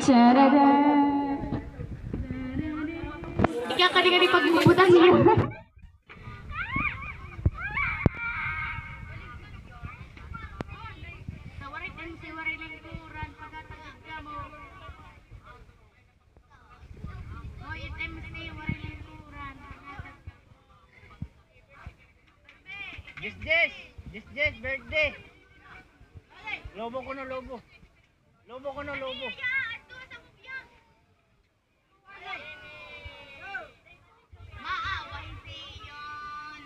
Charada. Ika kali-kali pagbubutan niya. Jess, birthday. Lobo ko no lobo. Lobo ko no lobo. Maaway siyon.